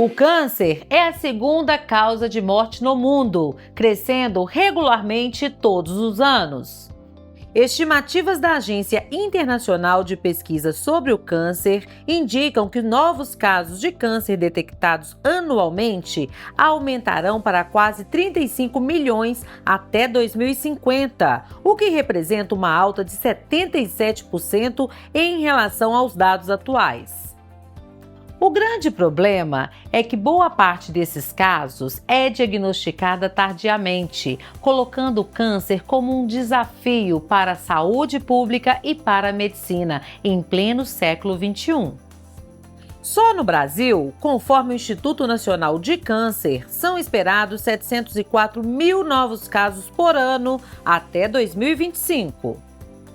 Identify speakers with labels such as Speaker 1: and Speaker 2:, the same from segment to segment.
Speaker 1: O câncer é a segunda causa de morte no mundo, crescendo regularmente todos os anos. Estimativas da Agência Internacional de Pesquisa sobre o Câncer indicam que novos casos de câncer detectados anualmente aumentarão para quase 35 milhões até 2050, o que representa uma alta de 77% em relação aos dados atuais. O grande problema é que boa parte desses casos é diagnosticada tardiamente, colocando o câncer como um desafio para a saúde pública e para a medicina em pleno século XXI. Só no Brasil, conforme o Instituto Nacional de Câncer, são esperados 704 mil novos casos por ano até 2025.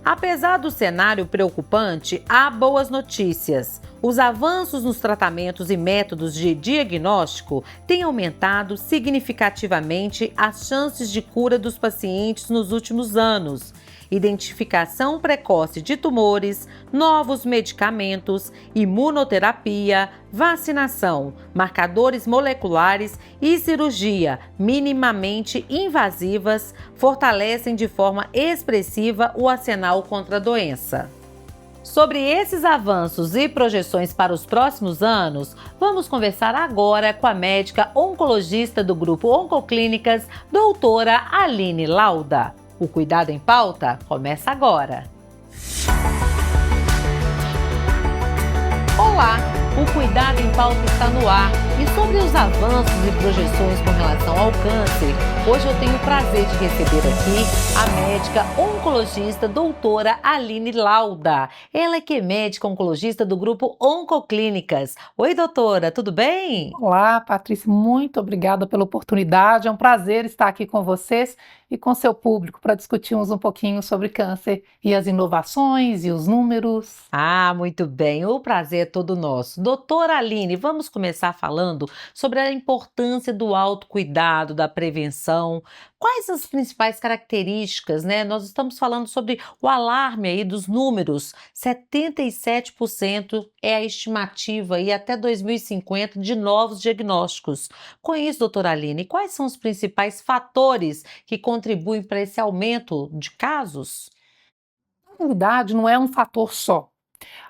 Speaker 1: Apesar do cenário preocupante, há boas notícias. Os avanços nos tratamentos e métodos de diagnóstico têm aumentado significativamente as chances de cura dos pacientes nos últimos anos. Identificação precoce de tumores, novos medicamentos, imunoterapia, vacinação, marcadores moleculares e cirurgia minimamente invasivas fortalecem de forma expressiva o arsenal contra a doença. Sobre esses avanços e projeções para os próximos anos, vamos conversar agora com a médica oncologista do Grupo Oncoclínicas, doutora Aline Lauda. O Cuidado em Pauta começa agora. Olá, o Cuidado em Pauta está no ar e sobre os avanços e projeções com relação ao câncer, hoje eu tenho o prazer de receber aqui a médica oncologista doutora Aline Lauda. Ela que é médica oncologista do Grupo Oncoclínicas. Oi, doutora, tudo bem?
Speaker 2: Olá, Patrícia, muito obrigada pela oportunidade. É um prazer estar aqui com vocês e com seu público para discutirmos um pouquinho sobre câncer e as inovações e os números.
Speaker 1: Muito bem, o prazer é todo nosso. Doutora Aline, vamos começar falando sobre a importância do autocuidado, da prevenção. Quais as principais características, né? Nós estamos falando sobre o alarme aí dos números. 77% é a estimativa e até 2050 de novos diagnósticos. Com isso, doutora Aline, quais são os principais fatores que contribuem para esse aumento de casos?
Speaker 2: Na realidade, não é um fator só.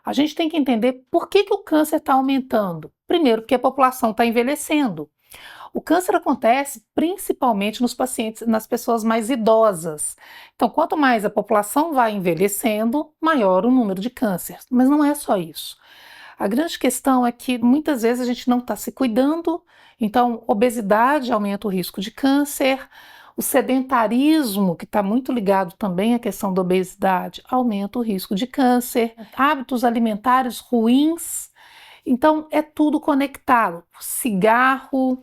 Speaker 2: A gente tem que entender por que o câncer está aumentando. Primeiro, porque a população está envelhecendo. O câncer acontece principalmente nos pacientes, nas pessoas mais idosas. Então, quanto mais a população vai envelhecendo, maior o número de câncer. Mas não é só isso. A grande questão é que muitas vezes a gente não está se cuidando, então obesidade aumenta o risco de câncer, o sedentarismo, que está muito ligado também à questão da obesidade, aumenta o risco de câncer, hábitos alimentares ruins, então é tudo conectado. Cigarro,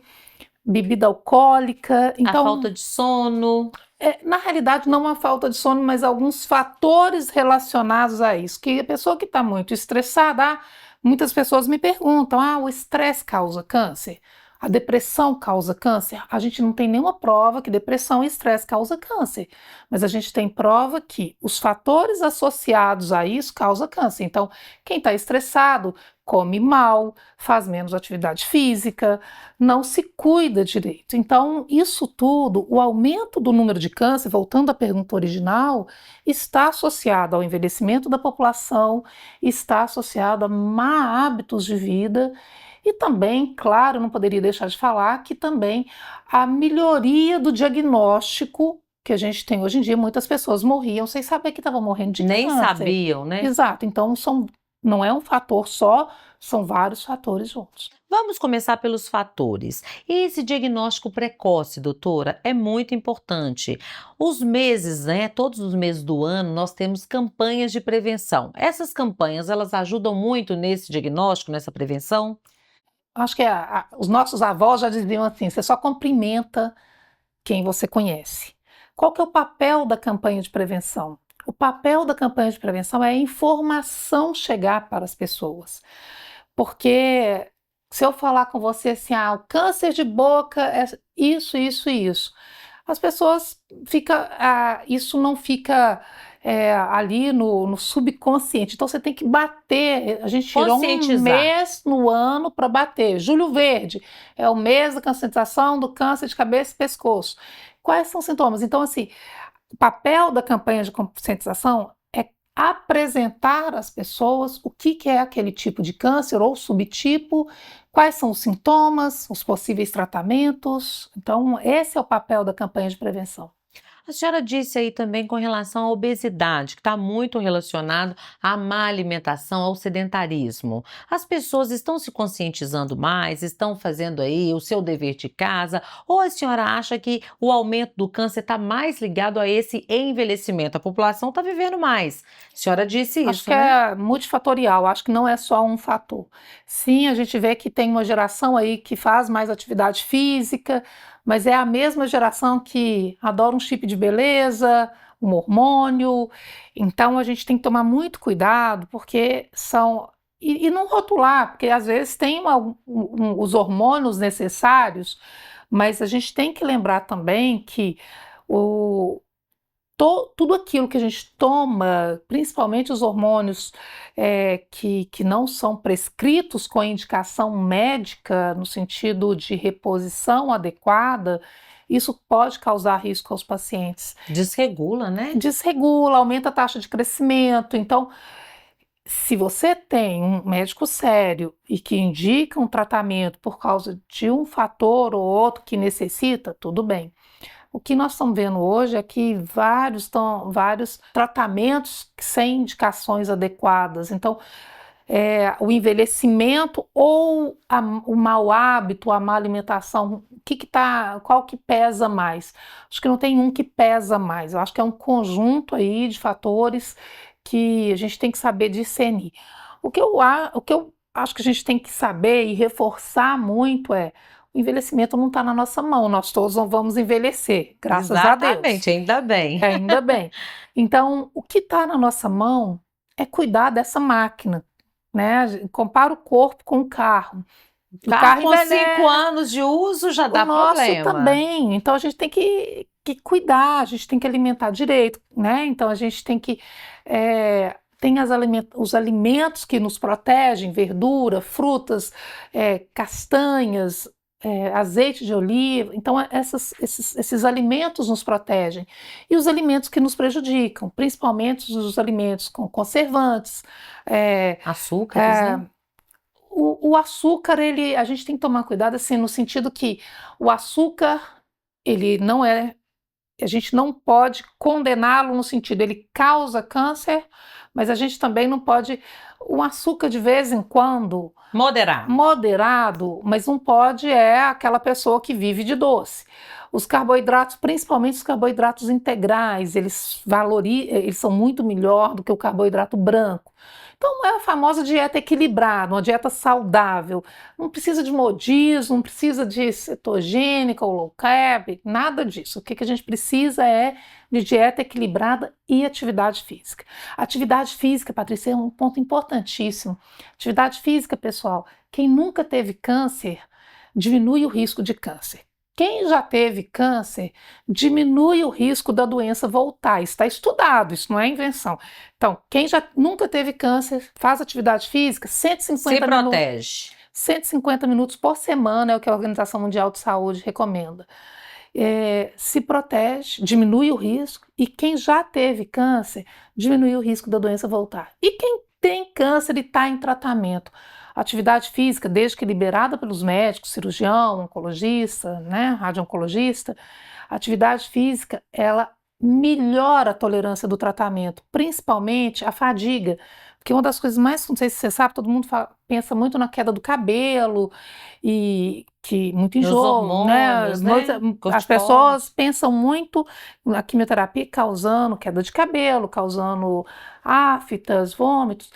Speaker 2: bebida alcoólica,
Speaker 1: A falta de sono.
Speaker 2: na realidade não uma falta de sono, mas alguns fatores relacionados a isso, que a pessoa que está muito estressada, muitas pessoas me perguntam, o estresse causa câncer? A depressão causa câncer? A gente não tem nenhuma prova que depressão e estresse causa câncer, mas a gente tem prova que os fatores associados a isso causam câncer. Então, quem está estressado come mal, faz menos atividade física, não se cuida direito. Então, isso tudo, o aumento do número de câncer, voltando à pergunta original, está associado ao envelhecimento da população, está associado a má hábitos de vida. E também, claro, não poderia deixar de falar que também a melhoria do diagnóstico que a gente tem hoje em dia, muitas pessoas morriam sem saber que estavam morrendo de
Speaker 1: Nem
Speaker 2: câncer.
Speaker 1: sabiam, né?
Speaker 2: Exato, então não é um fator só, são vários fatores juntos.
Speaker 1: Vamos começar pelos fatores. Esse diagnóstico precoce, doutora, é muito importante. Os meses, né? Todos os meses do ano, nós temos campanhas de prevenção. Essas campanhas, elas ajudam muito nesse diagnóstico, nessa prevenção?
Speaker 2: Acho que os nossos avós já diziam assim, você só cumprimenta quem você conhece. Qual que é o papel da campanha de prevenção? O papel da campanha de prevenção é a informação chegar para as pessoas. Porque se eu falar com você assim, o câncer de boca é isso, isso e isso, as pessoas isso não fica ali no subconsciente. Então você tem que bater. A gente tirou um
Speaker 1: Conscientizar.
Speaker 2: mês no ano para bater. Julho Verde é o mês da conscientização do câncer de cabeça e pescoço. Quais são os sintomas? Então, assim, o papel da campanha de conscientização é apresentar às pessoas o que é aquele tipo de câncer ou subtipo, quais são os sintomas, os possíveis tratamentos. Então, esse é o papel da campanha de prevenção.
Speaker 1: A senhora disse aí também com relação à obesidade, que está muito relacionado à má alimentação, ao sedentarismo. As pessoas estão se conscientizando mais, estão fazendo aí o seu dever de casa, ou a senhora acha que o aumento do câncer está mais ligado a esse envelhecimento? A população está vivendo mais. A senhora disse
Speaker 2: Acho
Speaker 1: isso,
Speaker 2: que
Speaker 1: né?
Speaker 2: é multifatorial, acho que não é só um fator. Sim, a gente vê que tem uma geração aí que faz mais atividade física, mas é a mesma geração que adora um chip de beleza, um hormônio. Então a gente tem que tomar muito cuidado, porque são. E não rotular, porque às vezes tem os hormônios necessários, mas a gente tem que lembrar também que o, tudo aquilo que a gente toma, principalmente os hormônios que não são prescritos com indicação médica, no sentido de reposição adequada, isso pode causar risco aos pacientes.
Speaker 1: Desregula, né?
Speaker 2: Desregula, aumenta a taxa de crescimento. Então, se você tem um médico sério e que indica um tratamento por causa de um fator ou outro que necessita, tudo bem. O que nós estamos vendo hoje é que vários tratamentos sem indicações adequadas. Então, o envelhecimento ou o mau hábito, a má alimentação, qual que pesa mais? Acho que não tem um que pesa mais. Eu acho que é um conjunto aí de fatores que a gente tem que saber discernir. O que eu acho que a gente tem que saber e reforçar muito o envelhecimento não está na nossa mão, nós todos não vamos envelhecer, graças a Deus.
Speaker 1: Exatamente, ainda bem.
Speaker 2: Ainda bem. Então, o que está na nossa mão é cuidar dessa máquina, né? Compara o corpo com o carro. O carro
Speaker 1: Com
Speaker 2: envelhece,
Speaker 1: 5 anos de uso já dá
Speaker 2: o nosso
Speaker 1: problema.
Speaker 2: também. Então, a gente tem que cuidar, a gente tem que alimentar direito, né? Então, a gente tem que... tem os alimentos que nos protegem, verdura, frutas, castanhas, azeite de oliva. Então, esses alimentos nos protegem. E os alimentos que nos prejudicam, principalmente os alimentos com conservantes.
Speaker 1: Açúcares, né?
Speaker 2: O açúcar, a gente tem que tomar cuidado, assim, no sentido que o açúcar, ele não é. A gente não pode condená-lo no sentido, ele causa câncer, mas a gente também não pode. O açúcar, de vez em quando. Moderado, mas não pode aquela pessoa que vive de doce. Os carboidratos, principalmente os carboidratos integrais, eles são muito melhor do que o carboidrato branco. Então, é a famosa dieta equilibrada, uma dieta saudável. Não precisa de modismo, não precisa de cetogênica ou low carb, nada disso. O que a gente precisa é de dieta equilibrada e atividade física. Atividade física, Patrícia, é um ponto importantíssimo. Atividade física, pessoal, quem nunca teve câncer, diminui o risco de câncer. Quem já teve câncer, diminui o risco da doença voltar. Está estudado, isso não é invenção. Então, quem já nunca teve câncer, faz atividade física, 150 minutos.
Speaker 1: Se protege.
Speaker 2: 150 minutos por semana é o que a Organização Mundial de Saúde recomenda. Se protege, diminui o risco, e quem já teve câncer, diminui o risco da doença voltar. E quem tem câncer e está em tratamento, atividade física, desde que liberada pelos médicos, cirurgião, oncologista, né, radio-oncologista, atividade física, ela melhora a tolerância do tratamento, principalmente a fadiga, porque uma das coisas mais, não sei se você sabe, todo mundo pensa muito na queda do cabelo e que muito enjoo, né? As pessoas pensam muito na quimioterapia causando queda de cabelo, causando aftas, vômitos.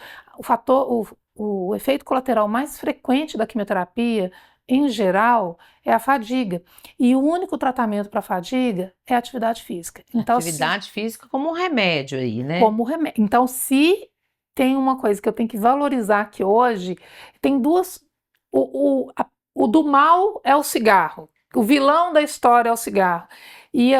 Speaker 2: O efeito colateral mais frequente da quimioterapia, em geral, é a fadiga. E o único tratamento para a fadiga é a atividade física. Então,
Speaker 1: atividade física como um remédio aí, né?
Speaker 2: Como remédio. Então, se tem uma coisa que eu tenho que valorizar aqui hoje, tem duas. O do mal é o cigarro. O vilão da história é o cigarro. E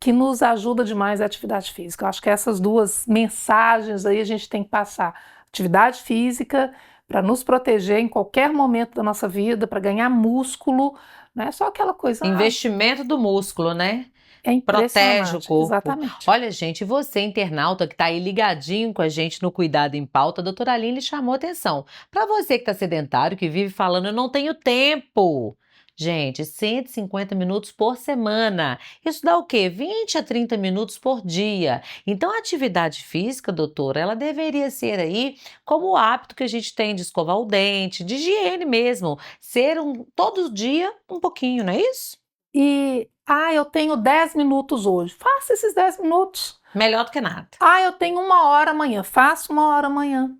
Speaker 2: que nos ajuda demais é a atividade física. Eu acho que essas duas mensagens aí a gente tem que passar. Atividade física para nos proteger em qualquer momento da nossa vida, para ganhar músculo, não é só aquela coisa,
Speaker 1: Investimento do músculo, né?
Speaker 2: é
Speaker 1: Protege o
Speaker 2: impressionante,
Speaker 1: corpo.
Speaker 2: exatamente.
Speaker 1: Olha, gente, você, internauta que está aí ligadinho com a gente no Cuidado em Pauta, a doutora Aline chamou atenção. Para você que está sedentário, que vive falando, eu não tenho tempo. Gente, 150 minutos por semana. Isso dá o quê? 20 a 30 minutos por dia. Então, a atividade física, doutora, ela deveria ser aí como o hábito que a gente tem de escovar o dente, de higiene mesmo. Ser todo dia um pouquinho, não é isso?
Speaker 2: E, eu tenho 10 minutos hoje, faça esses 10 minutos.
Speaker 1: Melhor do que nada.
Speaker 2: Eu tenho 1 hora amanhã, faça 1 hora amanhã.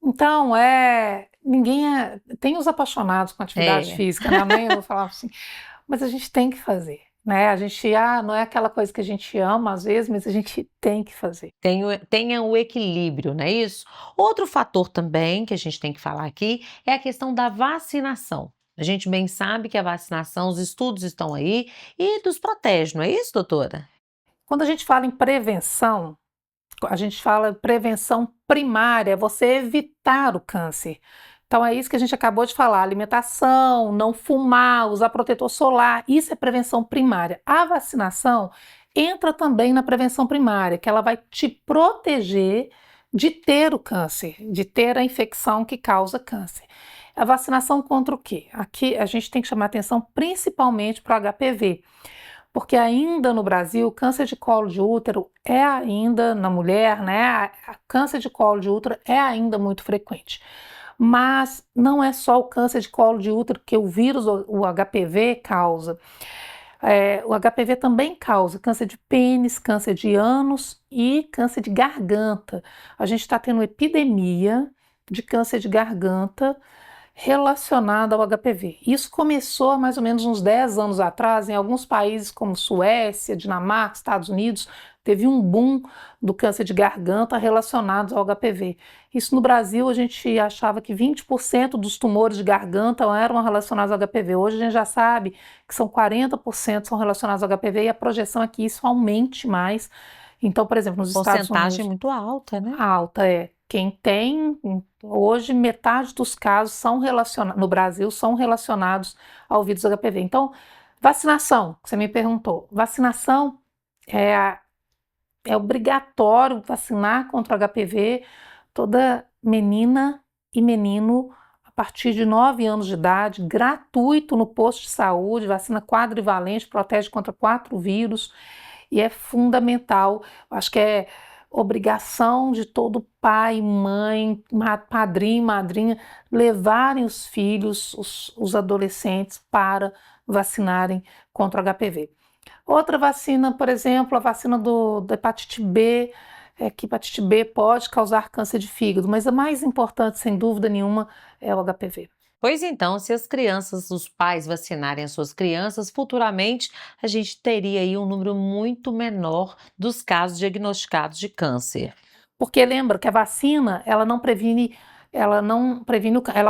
Speaker 2: Então, tem os apaixonados com atividade
Speaker 1: É.
Speaker 2: física, minha mãe, eu vou falar assim, mas a gente tem que fazer, né? A gente, não é aquela coisa que a gente ama às vezes, mas a gente tem que fazer.
Speaker 1: Tenha o equilíbrio, não é isso? Outro fator também que a gente tem que falar aqui é a questão da vacinação. A gente bem sabe que a vacinação, os estudos estão aí e nos protege, não é isso, doutora?
Speaker 2: Quando a gente fala em prevenção, a gente fala prevenção primária, é você evitar o câncer. Então é isso que a gente acabou de falar: alimentação, não fumar, usar protetor solar, isso é prevenção primária. A vacinação entra também na prevenção primária, que ela vai te proteger de ter o câncer, de ter a infecção que causa câncer. A vacinação contra o quê? Aqui a gente tem que chamar atenção principalmente para o HPV. Porque ainda no Brasil, o câncer de colo de útero é ainda, na mulher, né? Câncer de colo de útero é ainda muito frequente. Mas não é só o câncer de colo de útero que o vírus, o HPV, causa. O HPV também causa câncer de pênis, câncer de ânus e câncer de garganta. A gente está tendo epidemia de câncer de garganta relacionada ao HPV. Isso começou há mais ou menos uns 10 anos atrás, em alguns países como Suécia, Dinamarca, Estados Unidos, teve um boom do câncer de garganta relacionado ao HPV. Isso no Brasil, a gente achava que 20% dos tumores de garganta eram relacionados ao HPV. Hoje a gente já sabe que são 40% são relacionados ao HPV e a projeção é que isso aumente mais. Então, por exemplo, nos Estados
Speaker 1: Porcentagem
Speaker 2: Unidos,
Speaker 1: muito alta, né?
Speaker 2: alta é. Quem tem, hoje, metade dos casos são relacionados, no Brasil, são relacionados ao vírus HPV. Então, vacinação, que você me perguntou. Vacinação é obrigatório vacinar contra o HPV toda menina e menino a partir de 9 anos de idade, gratuito no posto de saúde, vacina quadrivalente, protege contra 4 vírus e é fundamental. Acho que é obrigação de todo pai, mãe, padrinho, madrinha, levarem os filhos, os adolescentes para vacinarem contra o HPV. Outra vacina, por exemplo, a vacina da hepatite B, que hepatite B pode causar câncer de fígado, mas a mais importante, sem dúvida nenhuma, é o HPV.
Speaker 1: Pois então, se as crianças, os pais vacinarem as suas crianças, futuramente a gente teria aí um número muito menor dos casos diagnosticados de câncer.
Speaker 2: Porque lembra que a vacina, ela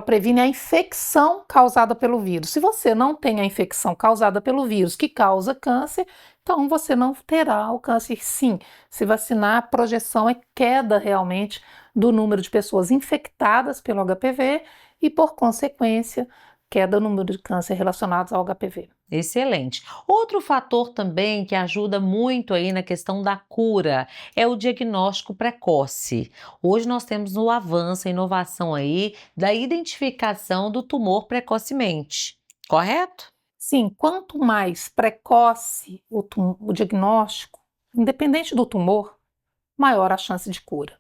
Speaker 2: previne a infecção causada pelo vírus. Se você não tem a infecção causada pelo vírus que causa câncer, então você não terá o câncer. Sim, se vacinar, a projeção é queda realmente do número de pessoas infectadas pelo HPV e, por consequência, queda do número de câncer relacionados ao HPV.
Speaker 1: Excelente. Outro fator também que ajuda muito aí na questão da cura é o diagnóstico precoce. Hoje nós temos o avanço, a inovação aí da identificação do tumor precocemente, correto?
Speaker 2: Sim, quanto mais precoce o diagnóstico, independente do tumor, maior a chance de cura.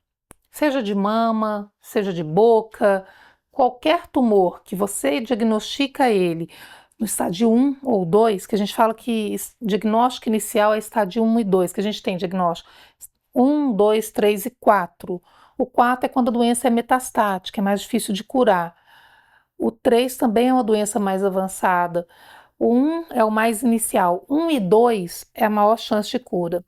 Speaker 2: Seja de mama, seja de boca, qualquer tumor que você diagnostica ele no estádio 1 ou 2, que a gente fala que diagnóstico inicial é estádio 1 e 2, que a gente tem diagnóstico 1, 2, 3 e 4. O 4 é quando a doença é metastática, é mais difícil de curar. O 3 também é uma doença mais avançada. O 1 é o mais inicial. 1 e 2 é a maior chance de cura.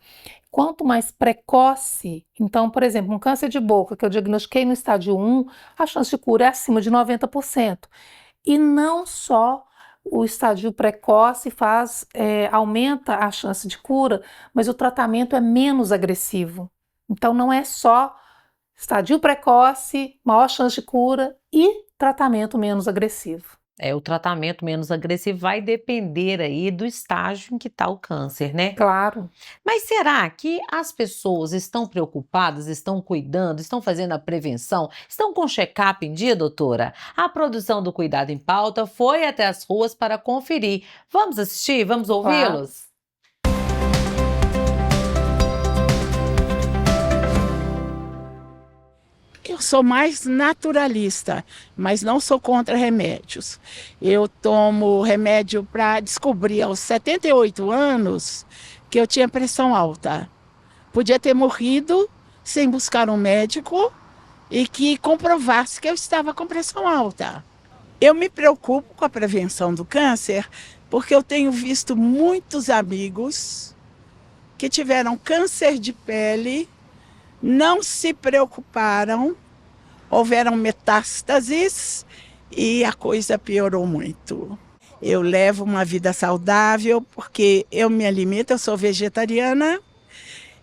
Speaker 2: Quanto mais precoce, então, por exemplo, um câncer de boca que eu diagnostiquei no estádio 1, a chance de cura é acima de 90%. E não só o estadio precoce aumenta a chance de cura, mas o tratamento é menos agressivo. Então não é só estadio precoce, maior chance de cura e tratamento menos agressivo.
Speaker 1: O tratamento menos agressivo vai depender aí do estágio em que está o câncer, né?
Speaker 2: Claro.
Speaker 1: Mas será que as pessoas estão preocupadas, estão cuidando, estão fazendo a prevenção, estão com check-up em dia, doutora? A produção do Cuidado em Pauta foi até as ruas para conferir. Vamos assistir? Vamos ouvi-los?
Speaker 3: Eu sou mais naturalista, mas não sou contra remédios. Eu tomo remédio para descobrir aos 78 anos que eu tinha pressão alta. Podia ter morrido sem buscar um médico e que comprovasse que eu estava com pressão alta. Eu me preocupo com a prevenção do câncer porque eu tenho visto muitos amigos que tiveram câncer de pele, não se preocuparam, houveram metástases e a coisa piorou muito. Eu levo uma vida saudável porque eu me alimento, eu sou vegetariana,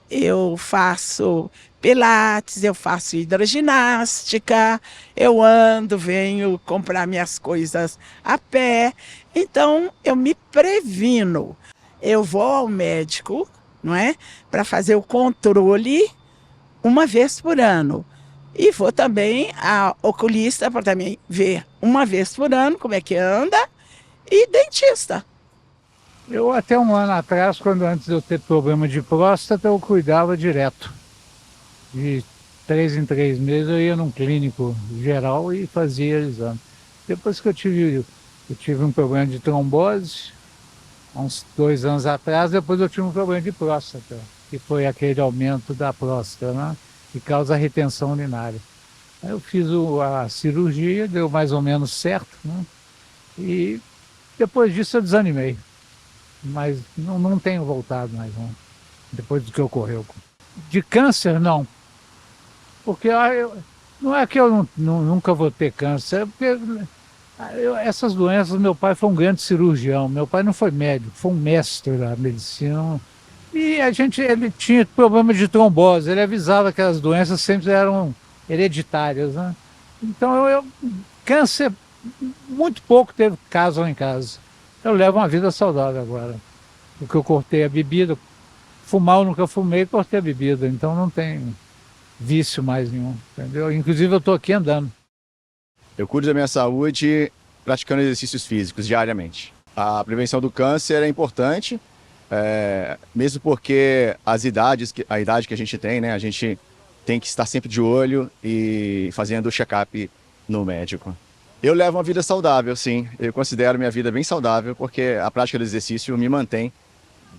Speaker 3: eu faço pilates, eu faço hidroginástica, eu ando, venho comprar minhas coisas a pé, então eu me previno. Eu vou ao médico, não é, para fazer o controle uma vez por ano. E vou também ao oculista para também ver uma vez por ano como é que anda, e dentista.
Speaker 4: Eu até um ano atrás, antes de eu ter problema de próstata, eu cuidava direto. De 3 em 3 meses eu ia num clínico geral e fazia exame. Depois que eu tive um problema de trombose, há uns 2 anos atrás, depois eu tive um problema de próstata, que foi aquele aumento da próstata, né? Que causa retenção urinária. Aí eu fiz a cirurgia, deu mais ou menos certo, né? E depois disso eu desanimei. Mas não tenho voltado mais, não, depois do que ocorreu. De câncer, não. Porque não é que eu nunca vou ter câncer, é porque essas doenças, meu pai foi um grande cirurgião, meu pai não foi médico, foi um mestre da medicina. E ele tinha problema de trombose, ele avisava que as doenças sempre eram hereditárias, né? Então câncer, muito pouco teve caso lá em casa. Eu levo uma vida saudável agora, porque eu cortei a bebida, fumar eu nunca fumei, cortei a bebida, então não tem vício mais nenhum, entendeu? Inclusive eu estou aqui andando.
Speaker 5: Eu cuido da minha saúde praticando exercícios físicos diariamente. A prevenção do câncer é importante, mesmo porque a idade que a gente tem, né, a gente tem que estar sempre de olho e fazendo o check-up no médico. Eu levo uma vida saudável, sim. Eu considero minha vida bem saudável porque a prática do exercício me mantém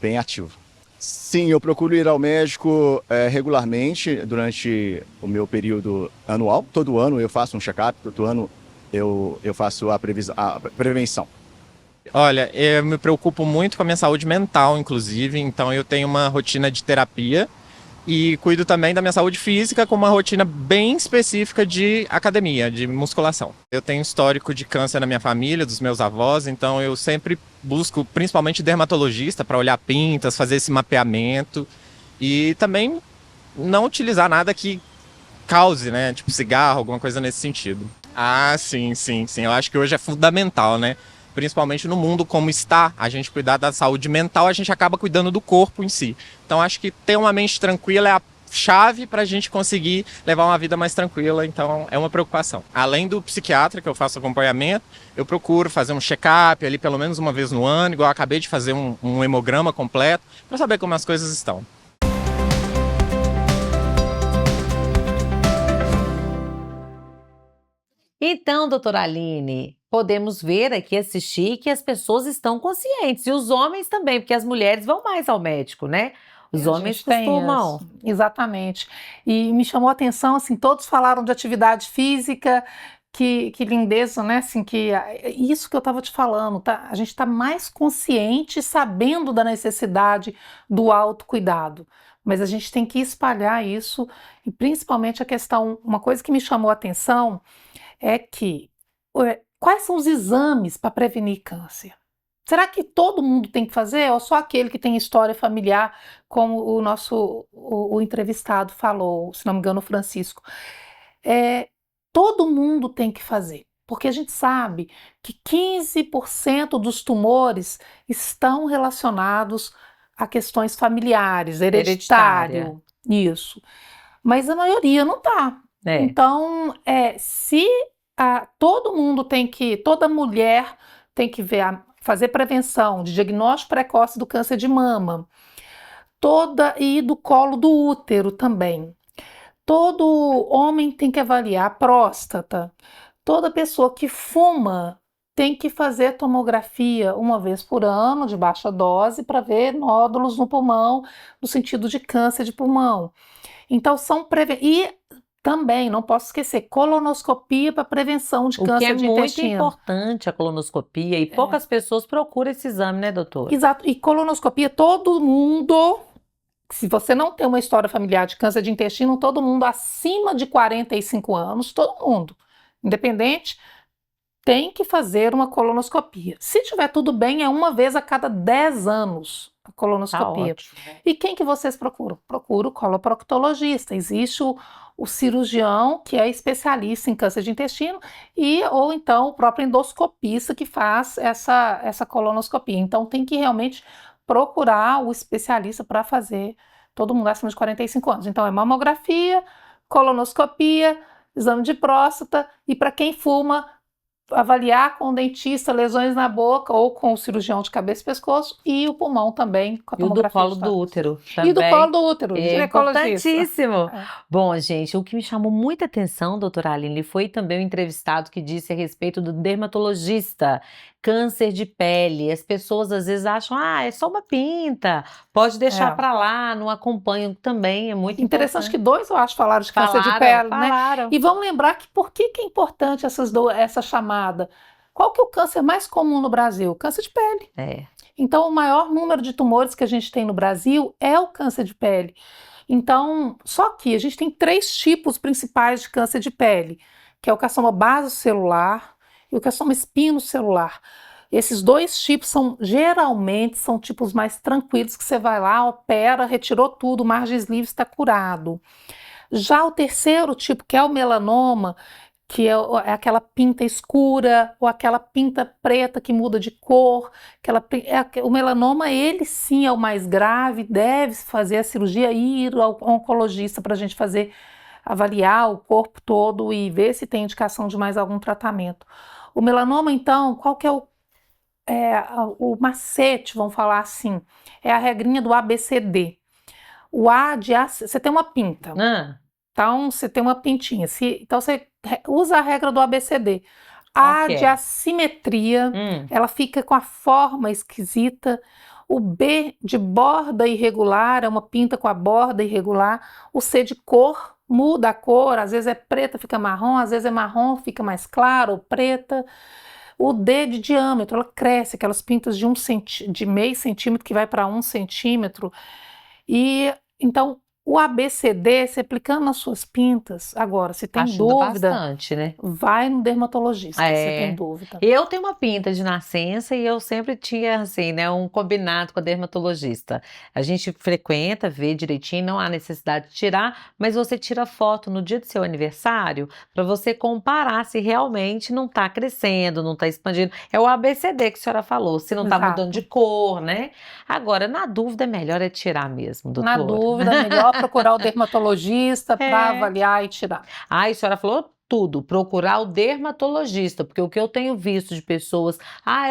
Speaker 5: bem ativo. Sim, eu procuro ir ao médico regularmente durante o meu período anual. Todo ano eu faço um check-up, todo ano eu faço a prevenção.
Speaker 6: Olha, eu me preocupo muito com a minha saúde mental, inclusive, então eu tenho uma rotina de terapia e cuido também da minha saúde física com uma rotina bem específica de academia, de musculação. Eu tenho histórico de câncer na minha família, dos meus avós, então eu sempre busco principalmente dermatologista para olhar pintas, fazer esse mapeamento e também não utilizar nada que cause, né, tipo cigarro, alguma coisa nesse sentido. Ah, sim. Eu acho que hoje é fundamental, né? Principalmente no mundo como está, a gente cuidar da saúde mental, a gente acaba cuidando do corpo em si. Então acho que ter uma mente tranquila é a chave para a gente conseguir levar uma vida mais tranquila, então é uma preocupação. Além do psiquiatra, que eu faço acompanhamento, eu procuro fazer um check-up ali pelo menos uma vez no ano, igual eu acabei de fazer um hemograma completo, para saber como as coisas estão.
Speaker 1: Então, doutora Aline, podemos ver aqui, assistir, que as pessoas estão conscientes, e os homens também, porque as mulheres vão mais ao médico, né? Os homens costumam.
Speaker 2: Exatamente. E me chamou a atenção, assim, todos falaram de atividade física, que lindeza, né? Assim, isso que eu estava te falando, tá? A gente está mais consciente, sabendo da necessidade do autocuidado. Mas a gente tem que espalhar isso, e principalmente a questão, uma coisa que me chamou a atenção é que quais são os exames para prevenir câncer? Será que todo mundo tem que fazer ou só aquele que tem história familiar, como o entrevistado falou, se não me engano, o Francisco? Todo mundo tem que fazer, porque a gente sabe que 15% dos tumores estão relacionados a questões familiares, hereditário, isso. Mas a maioria não está. Então, se todo mundo toda mulher tem que fazer prevenção de diagnóstico precoce do câncer de mama, e do colo do útero também. Todo homem tem que avaliar a próstata. Toda pessoa que fuma tem que fazer tomografia uma vez por ano, de baixa dose, para ver nódulos no pulmão, no sentido de câncer de pulmão. Então, e também, não posso esquecer, colonoscopia para prevenção de câncer de intestino.
Speaker 1: O que é muito importante a colonoscopia, e poucas pessoas procuram esse exame, né, doutor?
Speaker 2: Exato, e colonoscopia, todo mundo, se você não tem uma história familiar de câncer de intestino, todo mundo acima de 45 anos, todo mundo, independente, tem que fazer uma colonoscopia. Se tiver tudo bem, é uma vez a cada 10 anos a colonoscopia.
Speaker 1: Tá ótimo, né?
Speaker 2: E quem que vocês procuram? Procuro o coloproctologista. Existe o cirurgião que é especialista em câncer de intestino ou então o próprio endoscopista que faz essa colonoscopia. Então tem que realmente procurar o especialista para fazer, todo mundo acima de 45 anos. Então é mamografia, colonoscopia, exame de próstata e para quem fuma, avaliar com o dentista lesões na boca ou com o cirurgião de cabeça e pescoço e o pulmão também com a
Speaker 1: E o do
Speaker 2: tomografia
Speaker 1: colo
Speaker 2: de
Speaker 1: do
Speaker 2: tórax.
Speaker 1: útero também.
Speaker 2: E do colo do útero,
Speaker 1: É
Speaker 2: ginecologista.
Speaker 1: importantíssimo. Bom, gente, o que me chamou muita atenção, doutora Aline, foi também o entrevistado que disse a respeito do dermatologista, câncer de pele. As pessoas às vezes acham, é só uma pinta, pode deixar para lá, não acompanham também, é muito
Speaker 2: interessante
Speaker 1: importante.
Speaker 2: que 2, eu acho, falaram de câncer de pele, né?
Speaker 1: Falaram.
Speaker 2: E vamos lembrar que por que é importante essa chamada? Qual que é o câncer mais comum no Brasil? Câncer de pele. Então, o maior número de tumores que a gente tem no Brasil é o câncer de pele. Então, só que a gente tem 3 tipos principais de câncer de pele, que é o carcinoma basocelular e o carcinoma espinocelular. Esses 2 tipos geralmente são tipos mais tranquilos, que você vai lá, opera, retirou tudo, margens livres, está curado. Já o terceiro tipo, que é o melanoma, que é aquela pinta escura ou aquela pinta preta que muda de cor. O melanoma, ele sim é o mais grave, deve fazer a cirurgia e ir ao oncologista para a gente avaliar o corpo todo e ver se tem indicação de mais algum tratamento. O melanoma, então, qual que é o macete, vamos falar assim, é a regrinha do ABCD. Você tem uma pinta. Então, você tem uma pintinha. Então, você usa a regra do ABCD. A de assimetria, ela fica com a forma esquisita. O B de borda irregular, é uma pinta com a borda irregular. O C de cor, muda a cor. Às vezes é preta, fica marrom. Às vezes é marrom, fica mais claro ou preta. O D de diâmetro, ela cresce, aquelas pintas de meio centímetro que vai para 1 centímetro. E então, o ABCD, você aplicando nas suas pintas, agora, se tem dúvida,
Speaker 1: bastante, né?
Speaker 2: vai no dermatologista, se tem dúvida.
Speaker 1: Eu tenho uma pinta de nascença e eu sempre tinha, assim, né, um combinado com a dermatologista. A gente frequenta, vê direitinho, não há necessidade de tirar, mas você tira foto no dia do seu aniversário para você comparar se realmente não está crescendo, não está expandindo. É o ABCD que a senhora falou, se não está mudando de cor, né? Agora, na dúvida, melhor é tirar mesmo, doutora.
Speaker 2: Na dúvida, é melhor procurar o dermatologista para avaliar e tirar.
Speaker 1: A senhora falou tudo, procurar o dermatologista, porque o que eu tenho visto de pessoas,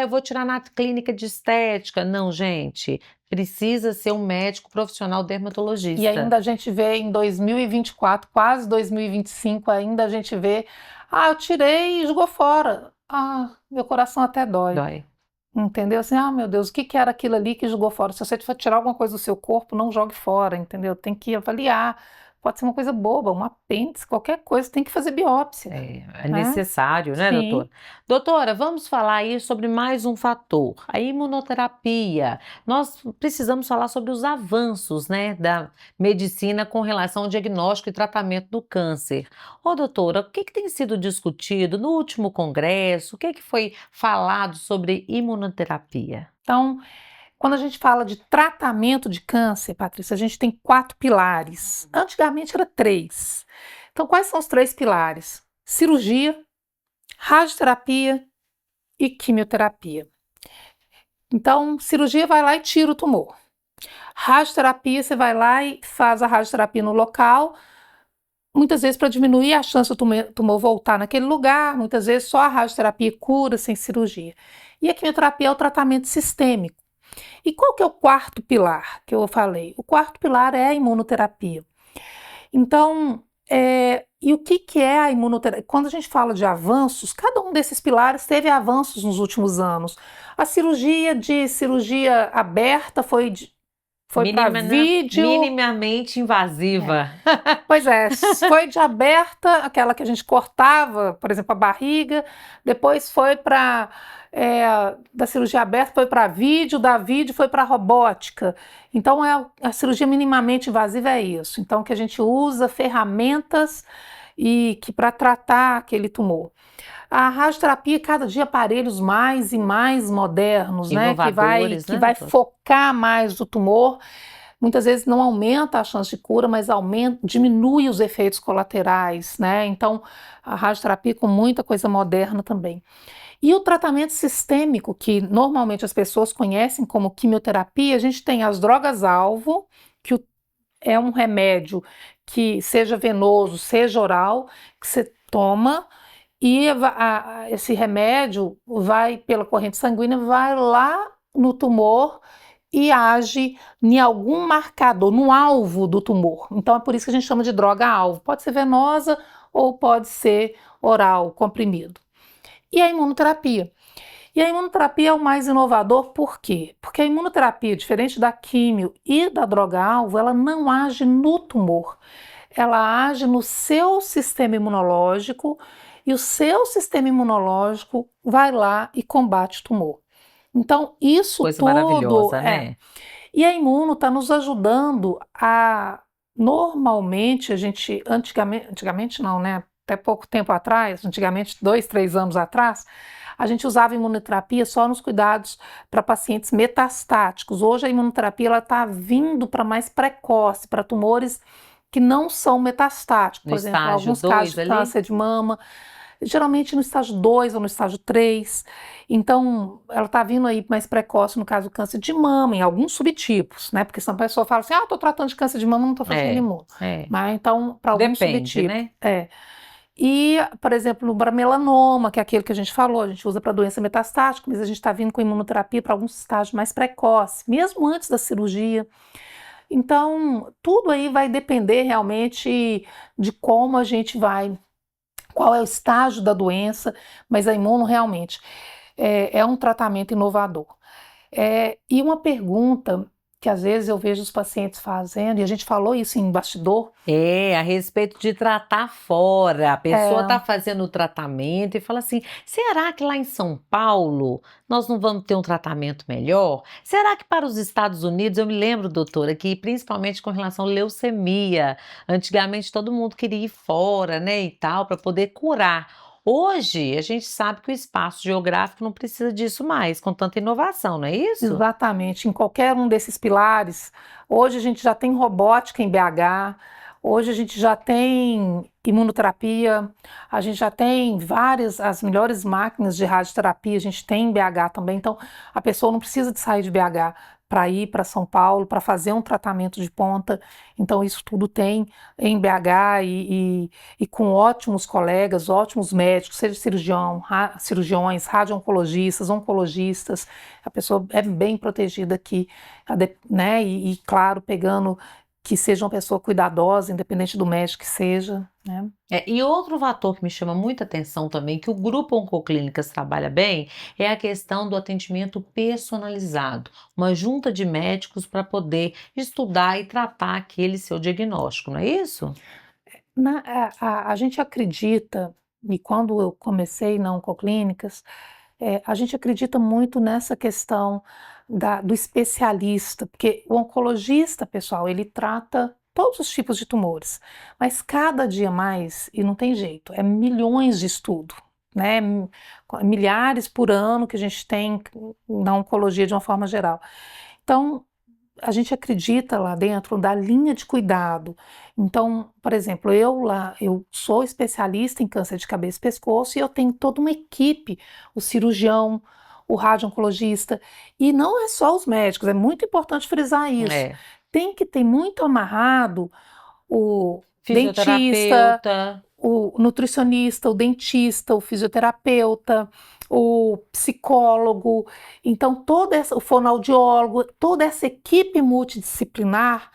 Speaker 1: eu vou tirar na clínica de estética. Não, gente, precisa ser um médico profissional dermatologista.
Speaker 2: E ainda a gente vê em 2024, quase 2025, ainda a gente vê, eu tirei e jogou fora. Meu coração até dói. Entendeu? Assim, meu Deus, o que era aquilo ali que jogou fora? Se você for tirar alguma coisa do seu corpo, não jogue fora, entendeu? Tem que avaliar. pode ser uma coisa boba, um apêndice, qualquer coisa, tem que fazer biópsia.
Speaker 1: É necessário, né,
Speaker 2: Sim.
Speaker 1: doutora? Doutora, vamos falar aí sobre mais um fator, a imunoterapia. Nós precisamos falar sobre os avanços, né, da medicina com relação ao diagnóstico e tratamento do câncer. Ô, doutora, o que tem sido discutido no último congresso? O que foi falado sobre imunoterapia?
Speaker 2: Então, quando a gente fala de tratamento de câncer, Patrícia, a gente tem 4 pilares. Antigamente era 3. Então, quais são os 3 pilares? Cirurgia, radioterapia e quimioterapia. Então, cirurgia vai lá e tira o tumor. Radioterapia, você vai lá e faz a radioterapia no local, muitas vezes para diminuir a chance do tumor voltar naquele lugar, muitas vezes só a radioterapia cura sem cirurgia. E a quimioterapia é o tratamento sistêmico. E qual que é o 4º pilar que eu falei? O 4º pilar é a imunoterapia. Então, e o que é a imunoterapia? Quando a gente fala de avanços, cada um desses pilares teve avanços nos últimos anos. A cirurgia aberta foi para vídeo.
Speaker 1: Minimamente invasiva.
Speaker 2: Pois é, foi de aberta, aquela que a gente cortava, por exemplo, a barriga, depois foi para, da cirurgia aberta foi para vídeo, da vídeo foi para robótica. Então, a cirurgia minimamente invasiva é isso. Então, que a gente usa ferramentas para tratar aquele tumor. A radioterapia, cada dia aparelhos mais e mais modernos, né,
Speaker 1: Inovadores,
Speaker 2: que vai focar mais o tumor. Muitas vezes não aumenta a chance de cura, mas diminui os efeitos colaterais, né? Então, a radioterapia com muita coisa moderna também. E o tratamento sistêmico, que normalmente as pessoas conhecem como quimioterapia, a gente tem as drogas-alvo, que é um remédio que seja venoso, seja oral, que você toma, e esse remédio vai pela corrente sanguínea, vai lá no tumor e age em algum marcador, no alvo do tumor. Então é por isso que a gente chama de droga-alvo. Pode ser venosa ou pode ser oral, comprimido. E a imunoterapia. E a imunoterapia é o mais inovador, por quê? Porque a imunoterapia, diferente da químio e da droga-alvo, ela não age no tumor. Ela age no seu sistema imunológico e o seu sistema imunológico vai lá e combate o tumor. Então, isso
Speaker 1: Coisa
Speaker 2: tudo
Speaker 1: maravilhosa, né?
Speaker 2: E a imuno está nos ajudando a, normalmente, a gente, antigamente não, né? Até pouco tempo atrás, antigamente 2, 3 anos atrás, a gente usava imunoterapia só nos cuidados para pacientes metastáticos. Hoje a imunoterapia está vindo para mais precoce, para tumores que não são metastáticos, por exemplo, alguns casos de câncer de mama, geralmente no estágio 2 ou no estágio 3. Então, ela está vindo aí mais precoce no caso do câncer de mama, em alguns subtipos, né? Porque se a pessoa fala assim, estou tratando de câncer de mama, não estou fazendo imuno. Mas então, para alguns subtipos.
Speaker 1: Né?
Speaker 2: E, por exemplo, para melanoma, que é aquele que a gente falou, a gente usa para doença metastática, mas a gente está vindo com imunoterapia para alguns estágios mais precoces, mesmo antes da cirurgia. Então, tudo aí vai depender realmente de como a gente vai, qual é o estágio da doença, mas a imuno realmente é um tratamento inovador. E uma pergunta que às vezes eu vejo os pacientes fazendo, e a gente falou isso em bastidor.
Speaker 1: A respeito de tratar fora. A pessoa está fazendo o tratamento e fala assim, será que lá em São Paulo nós não vamos ter um tratamento melhor? Será que para os Estados Unidos, eu me lembro, doutora, que principalmente com relação à leucemia, antigamente todo mundo queria ir fora, né, e tal, para poder curar. Hoje, a gente sabe que o espaço geográfico não precisa disso mais, com tanta inovação, não é isso?
Speaker 2: Exatamente, em qualquer um desses pilares. Hoje a gente já tem robótica em BH, hoje a gente já tem imunoterapia, a gente já tem as melhores máquinas de radioterapia, a gente tem em BH também, então a pessoa não precisa de sair de BH para ir para São Paulo, para fazer um tratamento de ponta. Então isso tudo tem em BH e com ótimos colegas, ótimos médicos, seja cirurgiões, radio-oncologistas, oncologistas, a pessoa é bem protegida aqui, né? E claro, pegando que seja uma pessoa cuidadosa, independente do médico que seja, né?
Speaker 1: E outro fator que me chama muita atenção também, que o Grupo Oncoclínicas trabalha bem, é a questão do atendimento personalizado. Uma junta de médicos para poder estudar e tratar aquele seu diagnóstico, não é isso?
Speaker 2: A gente acredita, e quando eu comecei na Oncoclínicas, a gente acredita muito nessa questão do especialista, porque o oncologista, pessoal, ele trata todos os tipos de tumores, mas cada dia mais, e não tem jeito, é milhões de estudos, né? Milhares por ano que a gente tem na oncologia de uma forma geral. Então, a gente acredita lá dentro da linha de cuidado. Então, por exemplo, eu sou especialista em câncer de cabeça e pescoço e eu tenho toda uma equipe, o cirurgião, o radio-oncologista, e não é só os médicos, é muito importante frisar isso. Tem que ter muito amarrado o dentista,
Speaker 1: Fisioterapeuta.
Speaker 2: o nutricionista, o dentista, o fisioterapeuta, o psicólogo, então o fonoaudiólogo, toda essa equipe multidisciplinar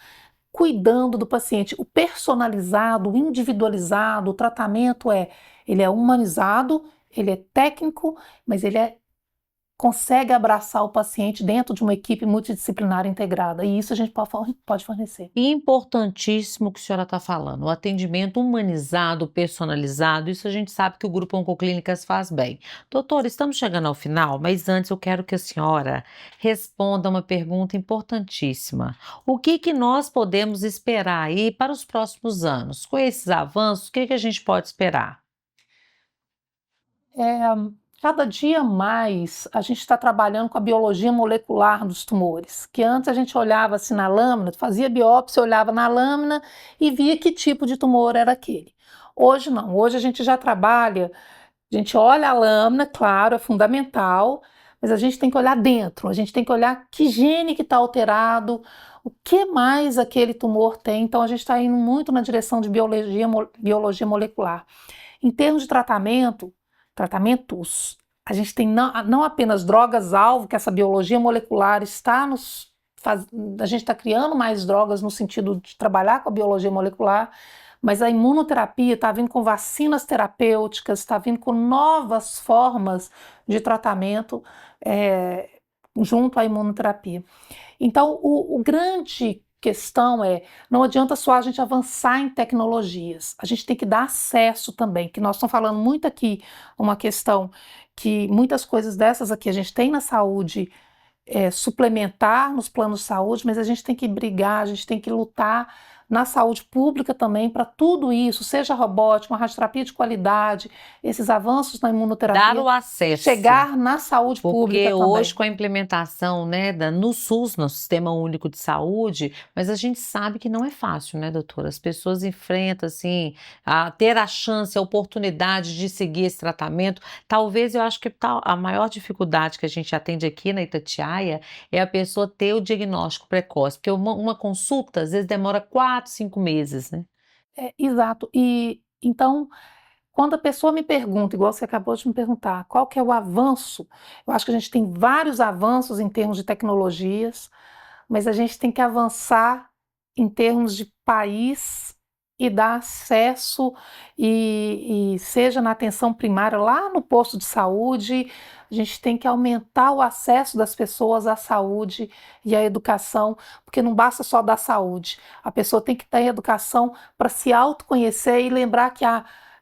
Speaker 2: cuidando do paciente. O personalizado, o individualizado, o tratamento ele é humanizado, ele é técnico, mas ele consegue abraçar o paciente dentro de uma equipe multidisciplinar integrada, e isso a gente pode fornecer.
Speaker 1: Importantíssimo o que a senhora está falando, o atendimento humanizado, personalizado, isso a gente sabe que o Grupo Oncoclínicas faz bem. Doutora, estamos chegando ao final, mas antes eu quero que a senhora responda uma pergunta importantíssima. O que nós podemos esperar aí para os próximos anos? Com esses avanços, o que a gente pode esperar?
Speaker 2: Cada dia mais a gente está trabalhando com a biologia molecular dos tumores, que antes a gente olhava assim na lâmina, fazia biópsia, olhava na lâmina e via que tipo de tumor era aquele. Hoje não, hoje a gente já trabalha, a gente olha a lâmina, claro, é fundamental, mas a gente tem que olhar dentro, a gente tem que olhar que gene que está alterado, o que mais aquele tumor tem, então a gente está indo muito na direção de biologia molecular. Em termos de tratamentos, a gente tem não apenas drogas-alvo, que essa biologia molecular a gente está criando mais drogas no sentido de trabalhar com a biologia molecular, mas a imunoterapia está vindo com vacinas terapêuticas, está vindo com novas formas de tratamento junto à imunoterapia. Então, o grande questão não adianta só a gente avançar em tecnologias, a gente tem que dar acesso também, que nós estamos falando muito aqui, uma questão que muitas coisas dessas aqui a gente tem na saúde, suplementar nos planos de saúde, mas a gente tem que brigar, a gente tem que lutar na saúde pública também para tudo isso, seja robótica, uma radioterapia de qualidade, esses avanços na imunoterapia,
Speaker 1: dar o acesso,
Speaker 2: chegar na saúde pública também.
Speaker 1: Porque hoje com a implementação, né, no SUS, no Sistema Único de Saúde, mas a gente sabe que não é fácil, né, doutora? As pessoas enfrentam, assim, a ter a chance, a oportunidade de seguir esse tratamento. Talvez eu acho que a maior dificuldade que a gente atende aqui na Itatiaia é a pessoa ter o diagnóstico precoce, porque uma consulta às vezes demora 4, 5 meses, né?
Speaker 2: Exato. E então, quando a pessoa me pergunta, igual você acabou de me perguntar, qual que é o avanço? Eu acho que a gente tem vários avanços em termos de tecnologias, mas a gente tem que avançar em termos de país e dar acesso, e seja na atenção primária, lá no posto de saúde, a gente tem que aumentar o acesso das pessoas à saúde e à educação, porque não basta só dar saúde, a pessoa tem que ter educação para se autoconhecer e lembrar que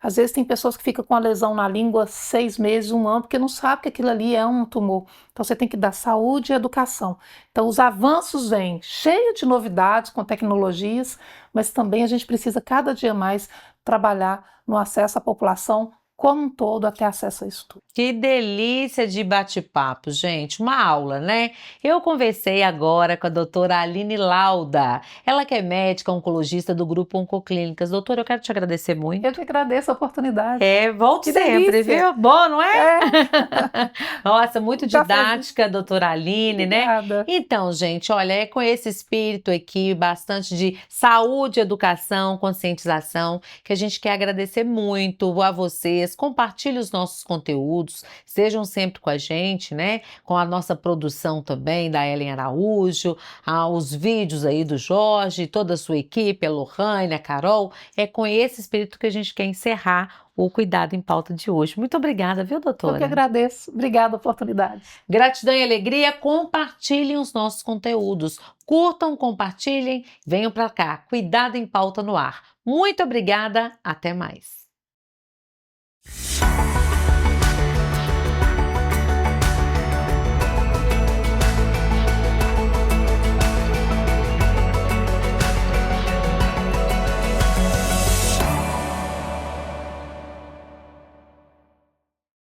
Speaker 2: às vezes tem pessoas que ficam com a lesão na língua 6 meses, 1 ano, porque não sabe que aquilo ali é um tumor. Então você tem que dar saúde e educação. Então os avanços vêm cheio de novidades com tecnologias, mas também a gente precisa cada dia mais trabalhar no acesso à população como um todo a ter acesso a isso tudo.
Speaker 1: Que delícia de bate-papo, gente, uma aula, né? Eu conversei agora com a doutora Aline Lauda, ela que é médica oncologista do Grupo Oncoclínicas. Doutora, eu quero te agradecer muito.
Speaker 2: Eu que agradeço a oportunidade.
Speaker 1: Volte
Speaker 2: Que
Speaker 1: sempre,
Speaker 2: delícia.
Speaker 1: viu? Bom, não é? Nossa, muito didática, doutora Aline,
Speaker 2: Obrigada.
Speaker 1: né? Então, gente, olha, é com esse espírito aqui, bastante de saúde, educação, conscientização, que a gente quer agradecer muito a vocês ideias, compartilhe os nossos conteúdos, estejam sempre com a gente, né? Com a nossa produção também da Ellen Araújo, os vídeos aí do Jorge, toda a sua equipe, a Lohane, a Carol. É com esse espírito que a gente quer encerrar o Cuidado em Pauta de hoje. Muito obrigada, viu, doutora?
Speaker 2: Eu que agradeço. Obrigada a oportunidade.
Speaker 1: Gratidão e alegria, compartilhem os nossos conteúdos. Curtam, compartilhem, venham para cá. Cuidado em Pauta no ar. Muito obrigada, até mais.